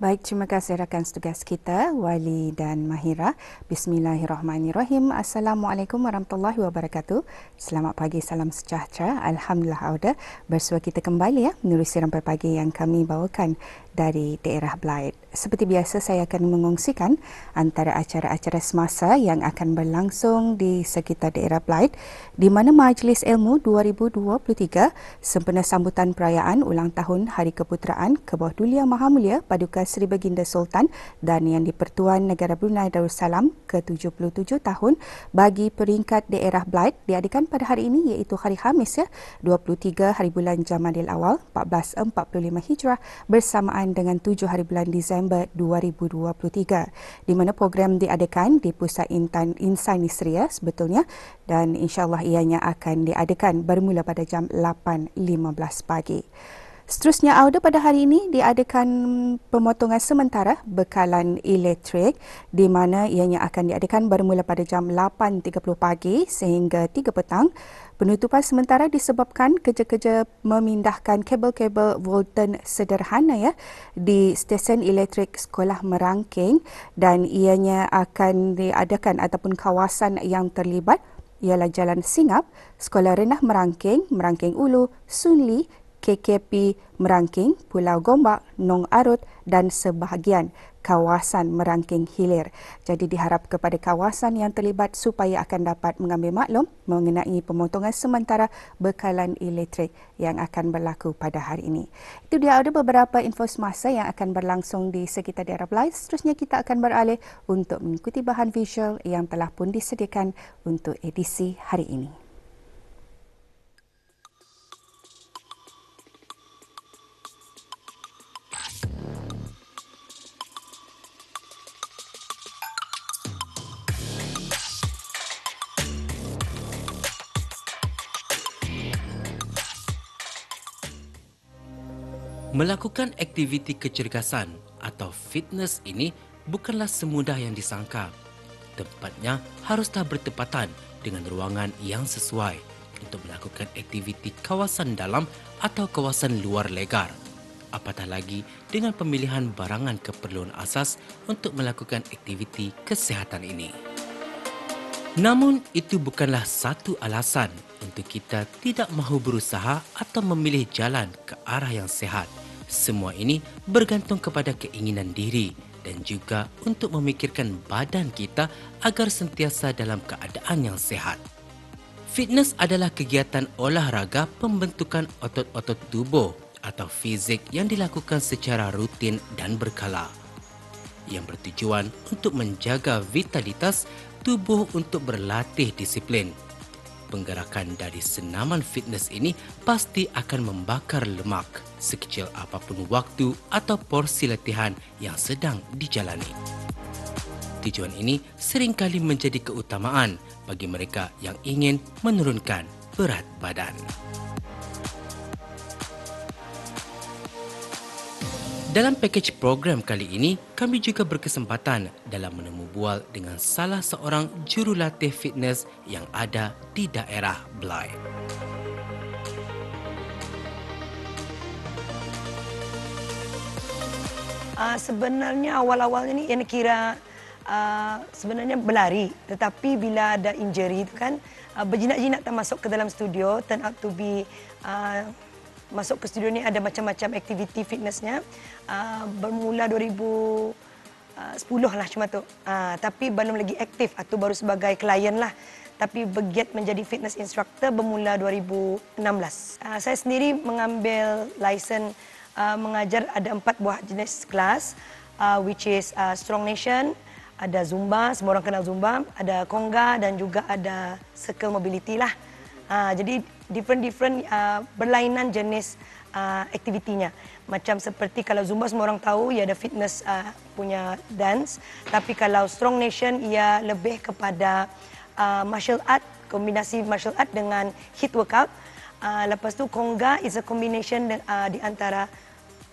Baik, terima kasih rakan setugas kita, Wali dan Mahira. Bismillahirrahmanirrahim. Assalamualaikum warahmatullahi wabarakatuh. Selamat pagi, salam sejahtera. Alhamdulillah Auda bersua kita kembali ya, menerusi rampai pagi yang kami bawakan dari daerah Blyth. Seperti biasa, saya akan mengongsikan antara acara-acara semasa yang akan berlangsung di sekitar daerah Blyth, di mana Majlis Ilmu 2023 sempena sambutan perayaan ulang tahun Hari Keputeraan Kebawah Duli Yang Maha Mulia Paduka Seri Baginda Sultan dan Yang di-Pertuan Negara Brunei Darussalam ke-77 tahun bagi peringkat daerah Blyth diadakan pada hari ini, iaitu hari Khamis 23 hari bulan Jamadil Awal 1445 Hijrah bersamaan dengan 7 hari bulan Disember 2023, di mana program diadakan di Pusat Insan Nisria sebetulnya, dan insyaAllah ianya akan diadakan bermula pada jam 8.15 pagi. Seterusnya, Auda, pada hari ini diadakan pemotongan sementara bekalan elektrik, di mana ianya akan diadakan bermula pada jam 8.30 pagi sehingga 3 petang. Penutupan sementara disebabkan kerja-kerja memindahkan kabel-kabel Volten sederhana di stesen elektrik Sekolah Merangking, dan ianya akan diadakan ataupun kawasan yang terlibat ialah Jalan Singap, Sekolah Rendah Merangking, Merangking Ulu, Sunli, KKP Merangking, Pulau Gombak, Nong Arut dan sebahagian kawasan Merangking Hilir. Jadi diharap kepada kawasan yang terlibat supaya akan dapat mengambil maklum mengenai pemotongan sementara bekalan elektrik yang akan berlaku pada hari ini. Itu dia ada beberapa info semasa yang akan berlangsung di sekitar daerah Blyth. Seterusnya kita akan beralih untuk mengikuti bahan visual yang telah pun disediakan untuk edisi hari ini. Melakukan aktiviti kecergasan atau fitness ini bukanlah semudah yang disangka. Tempatnya haruslah bertepatan dengan ruangan yang sesuai untuk melakukan aktiviti kawasan dalam atau kawasan luar legar. Apatah lagi dengan pemilihan barangan keperluan asas untuk melakukan aktiviti kesihatan ini. Namun itu bukanlah satu alasan untuk kita tidak mahu berusaha atau memilih jalan ke arah yang sihat. Semua ini bergantung kepada keinginan diri dan juga untuk memikirkan badan kita agar sentiasa dalam keadaan yang sihat. Fitness adalah kegiatan olahraga pembentukan otot-otot tubuh atau fizik yang dilakukan secara rutin dan berkala, yang bertujuan untuk menjaga vitalitas tubuh untuk berlatih disiplin. Penggerakan dari senaman fitness ini pasti akan membakar lemak sekecil apapun waktu atau porsi latihan yang sedang dijalani. Tujuan ini seringkali menjadi keutamaan bagi mereka yang ingin menurunkan berat badan. Dalam pakej program kali ini, kami juga berkesempatan dalam menemu bual dengan salah seorang jurulatih fitness yang ada di daerah Blyth. Sebenarnya awal-awalnya ni yang kira sebenarnya berlari, tetapi bila ada injury itu kan berjinak-jinak tak masuk ke dalam studio, turn out to be masuk ke studio ni ada macam-macam aktiviti fitnessnya. Bermula 2010 lah cuma tu. Tapi belum lagi aktif atau baru sebagai klien lah. Tapi bergiat menjadi fitness instructor bermula 2016. Saya sendiri mengambil lisen mengajar ada 4 buah jenis kelas, which is Strong Nation, ada Zumba, semua orang kenal Zumba, ada Conga dan juga ada Circle Mobility lah. Jadi different berlainan jenis aktivitinya. Macam seperti kalau Zumba semua orang tahu ia ada fitness punya dance, tapi kalau Strong Nation ia lebih kepada martial art, kombinasi martial art dengan HIIT workout. Lepas tu Conga is a combination di antara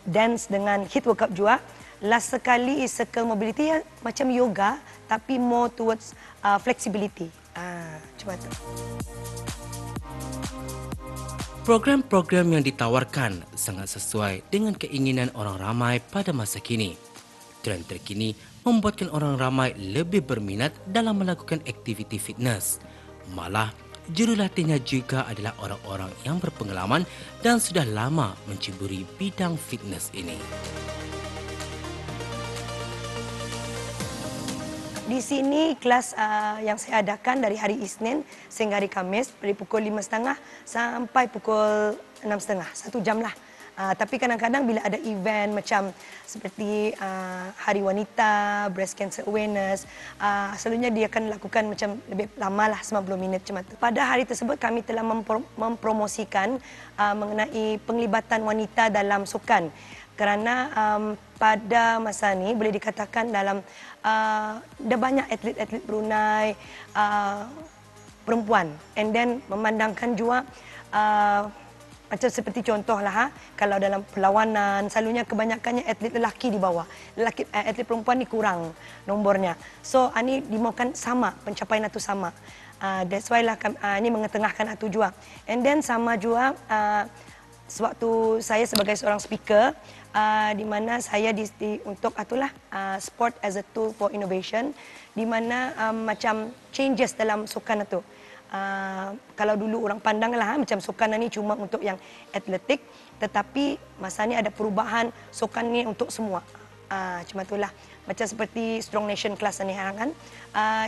dance dengan HIIT workout juga. Last sekali is Circle Mobility yang macam yoga tapi more towards flexibility. Cuma tu. Program-program yang ditawarkan sangat sesuai dengan keinginan orang ramai pada masa kini. Trend terkini membuatkan orang ramai lebih berminat dalam melakukan aktiviti fitness. Malah, jurulatihnya juga adalah orang-orang yang berpengalaman dan sudah lama menceburi bidang fitness ini. Di sini kelas yang saya adakan dari hari Isnin sehingga hari Khamis dari pukul 5.30 sampai pukul 6.30, 1 jam lah. Tapi kadang-kadang bila ada event macam seperti Hari Wanita, Breast Cancer Awareness, selalunya dia akan lakukan macam lebih lama lah, 90 minit macam itu. Pada hari tersebut kami telah mempromosikan mengenai penglibatan wanita dalam sukan. Kerana pada masa ini boleh dikatakan dalam dah banyak atlet-atlet Brunei perempuan, and then memandangkan juga macam seperti contohlah kalau dalam perlawanan selalunya kebanyakannya atlet lelaki di bawah, atlet perempuan ni kurang nombornya. So ini dimaukan sama, pencapaian itu sama. That's why lah ini mengetengahkan itu juga. And then sama juga sewaktu saya sebagai seorang speaker, di mana saya untuk itulah sport as a tool for innovation, di mana macam changes dalam sukan itu. Kalau dulu orang pandanglah macam sukan ini cuma untuk yang atletik, tetapi masa ni ada perubahan, sukan ni untuk semua. Cuma itulah macam seperti Strong Nation class ni kan,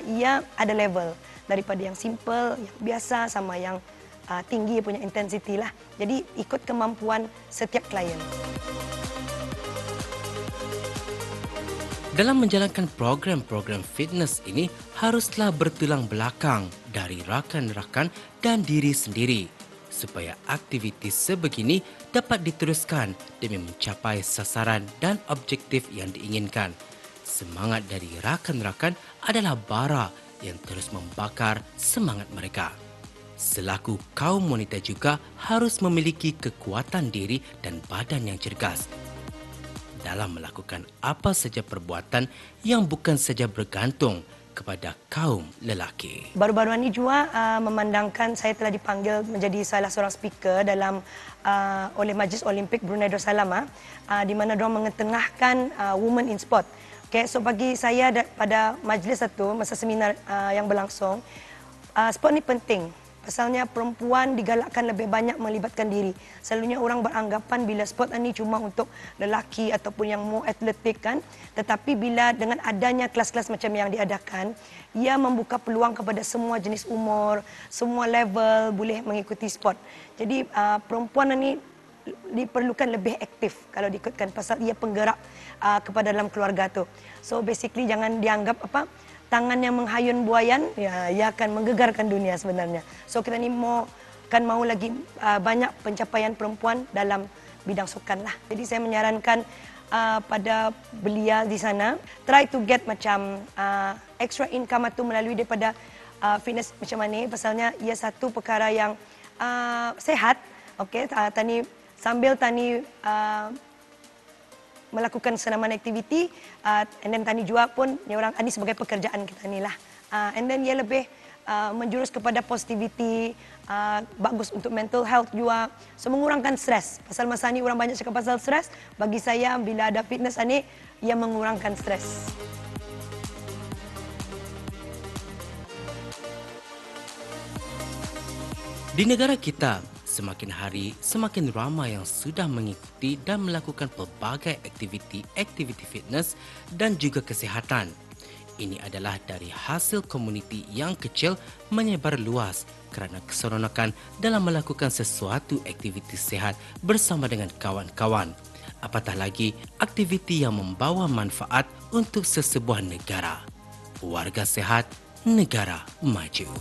ia ada level daripada yang simple, yang biasa sama yang tinggi punya intensity lah. Jadi ikut kemampuan setiap klien. Dalam menjalankan program-program fitness ini haruslah bertulang belakang dari rakan-rakan dan diri sendiri supaya aktiviti sebegini dapat diteruskan demi mencapai sasaran dan objektif yang diinginkan. Semangat dari rakan-rakan adalah bara yang terus membakar semangat mereka. Selaku kaum wanita juga harus memiliki kekuatan diri dan badan yang cergas dalam melakukan apa saja perbuatan yang bukan saja bergantung kepada kaum lelaki. Baru-baru ini juga memandangkan saya telah dipanggil menjadi salah seorang speaker dalam oleh Majlis Olimpik Brunei Darussalam, di mana mereka mengetengahkan women in sport. Okay, so bagi saya pada majlis itu, masa seminar yang berlangsung, sport ni penting. Pasalnya perempuan digalakkan lebih banyak melibatkan diri. Selalunya orang beranggapan bila sport ini cuma untuk lelaki ataupun yang more atletik kan. Tetapi bila dengan adanya kelas-kelas macam yang diadakan, ia membuka peluang kepada semua jenis umur, semua level boleh mengikuti sport. Jadi perempuan ini diperlukan lebih aktif kalau diikutkan pasal ia penggerak kepada dalam keluarga tu. So basically jangan dianggap tangan yang menghayun buayan, ya, ia akan menggegarkan dunia sebenarnya. So kita ni mau lagi banyak pencapaian perempuan dalam bidang sukan lah. Jadi saya menyarankan pada belia di sana, try to get macam extra income itu melalui daripada fitness macam mana. Pasalnya ia satu perkara yang sehat. Okay, sambil tani melakukan senaman aktiviti, and then tani juga pun orang ini sebagai pekerjaan kita ni lah. And then ia lebih menjurus kepada positivity, bagus untuk mental health juga. So mengurangkan stres. Pasal masa ni orang banyak cakap pasal stres. Bagi saya bila ada fitness ni, ia mengurangkan stres. Di negara kita, semakin hari semakin ramai yang sudah mengikuti dan melakukan pelbagai aktiviti fitness dan juga kesihatan. Ini adalah dari hasil komuniti yang kecil menyebar luas kerana keseronokan dalam melakukan sesuatu aktiviti sihat bersama dengan kawan-kawan. Apatah lagi aktiviti yang membawa manfaat untuk sesebuah negara. Warga sihat, negara maju.